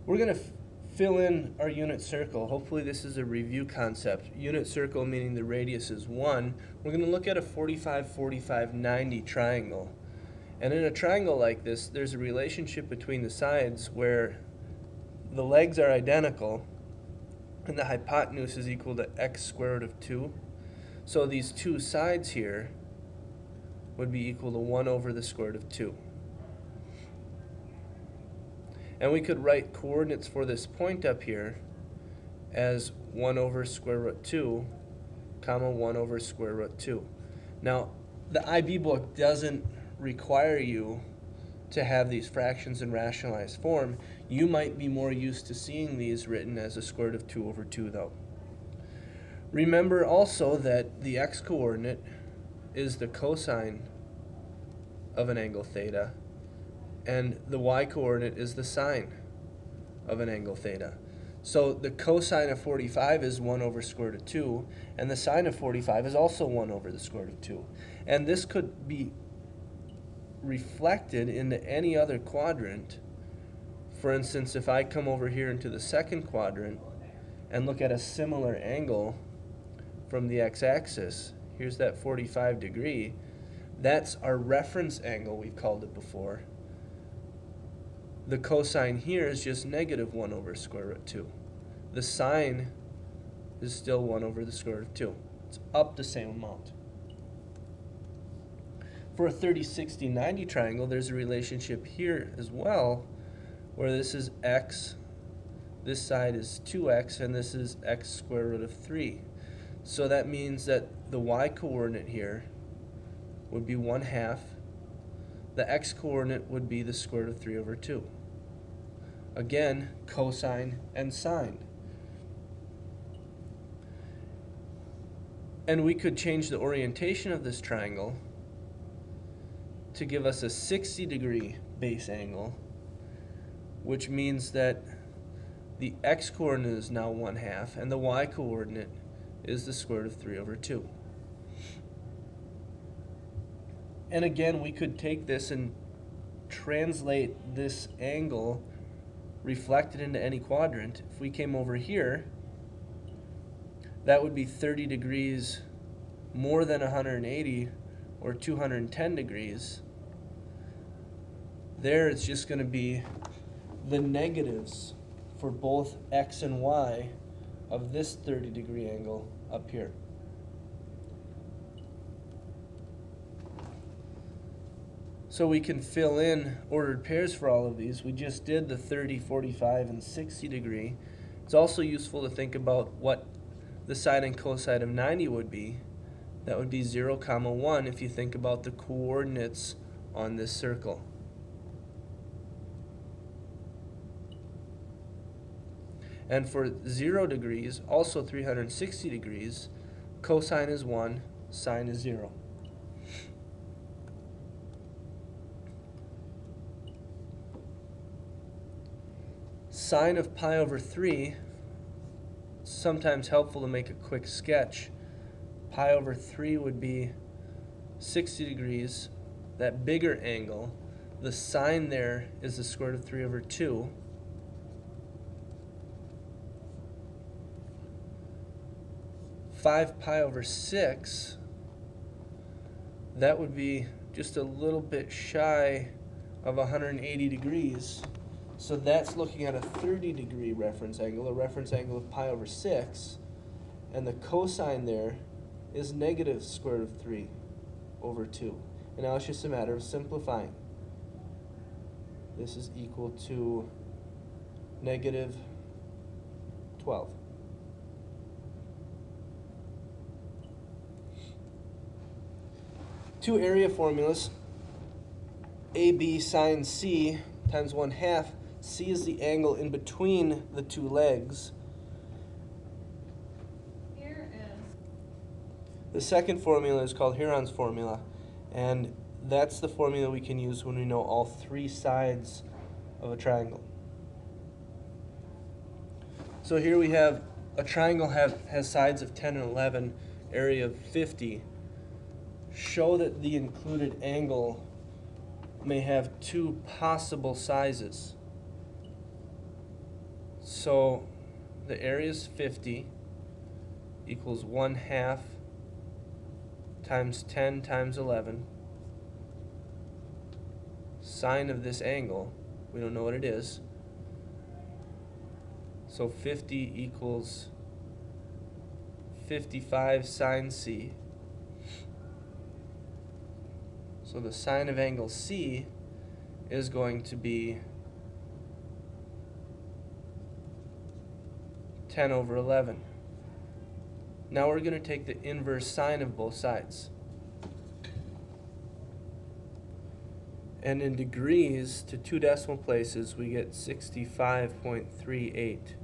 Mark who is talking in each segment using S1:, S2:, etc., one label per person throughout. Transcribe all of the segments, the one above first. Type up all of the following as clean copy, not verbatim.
S1: We're going to fill in our unit circle. Hopefully this is a review concept. Unit circle meaning the radius is 1. We're going to look at a 45, 45, 90 triangle. And in a triangle like this, there's a relationship between the sides where the legs are identical and the hypotenuse is equal to x squared root of 2. So these two sides here would be equal to 1 over the square root of 2. And we could write coordinates for this point up here as 1 over square root 2, comma 1 over square root 2. Now, the IB book doesn't require you to have these fractions in rationalized form. You might be more used to seeing these written as a square root of 2 over 2 though. Remember also that the x-coordinate is the cosine of an angle theta, and the y-coordinate is the sine of an angle theta. So the cosine of 45 is 1 over square root of 2, and the sine of 45 is also 1 over the square root of 2. And this could be reflected into any other quadrant. For instance, if I come over here into the second quadrant and look at a similar angle from the x-axis, here's that 45 degree, that's our reference angle, we've called it before. The cosine here is just negative 1 over square root of 2. The sine is still 1 over the square root of 2. It's up the same amount. For a 30, 60, 90 triangle, there's a relationship here as well, where this is x, this side is 2x, and this is x square root of 3. So that means that the y-coordinate here would be 1/2. The x-coordinate would be the square root of 3 over 2. Again, cosine and sine. And we could change the orientation of this triangle to give us a 60-degree base angle, which means that the x-coordinate is now 1/2 and the y-coordinate is the square root of 3 over 2. And again, we could take this and translate this angle reflected into any quadrant. If we came over here, that would be 30 degrees more than 180 or 210 degrees. There it's just going to be the negatives for both x and y of this 30-degree angle up here. So we can fill in ordered pairs for all of these. We just did the 30, 45, and 60 degree. It's also useful to think about what the sine and cosine of 90 would be. That would be 0, 1 if you think about the coordinates on this circle. And for 0 degrees, also 360 degrees, cosine is 1, sine is 0. Sine of pi over 3, sometimes helpful to make a quick sketch. Pi over 3 would be 60 degrees, that bigger angle. The sine there is the square root of 3 over 2. Five pi over 6, that would be just a little bit shy of 180 degrees. So that's looking at a 30-degree reference angle, a reference angle of pi over 6, and the cosine there is negative square root of 3 over 2. And now it's just a matter of simplifying. This is equal to negative 12. Two area formulas, AB sine C times 1/2. C is the angle in between the two legs.
S2: Here is.
S1: The second formula is called Heron's formula, and that's the formula we can use when we know all three sides of a triangle. So here we have a triangle has sides of 10 and 11, area of 50. Show that the included angle may have two possible sizes. So the area is 50 equals 1/2 times 10 times 11. Sine of this angle, we don't know what it is. So 50 equals 55 sine C. So the sine of angle C is going to be 10 over 11. Now we're going to take the inverse sine of both sides. And in degrees to 2 decimal places, we get 65.38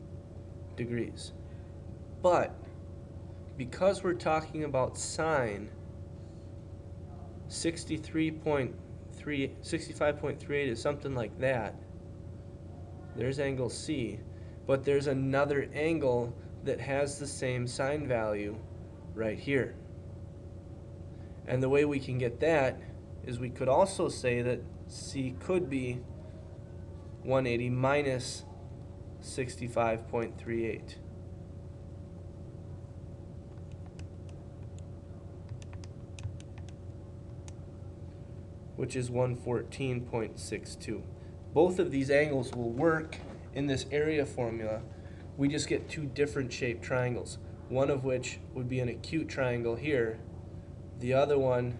S1: degrees. But because we're talking about sine, 65.38 is something like that. There's angle C, but there's another angle that has the same sine value right here. And the way we can get that is we could also say that C could be 180 minus 65.38. Which is 114.62. Both of these angles will work in this area formula. We just get two different shaped triangles, one of which would be an acute triangle here. The other one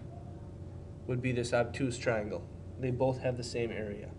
S1: would be this obtuse triangle. They both have the same area.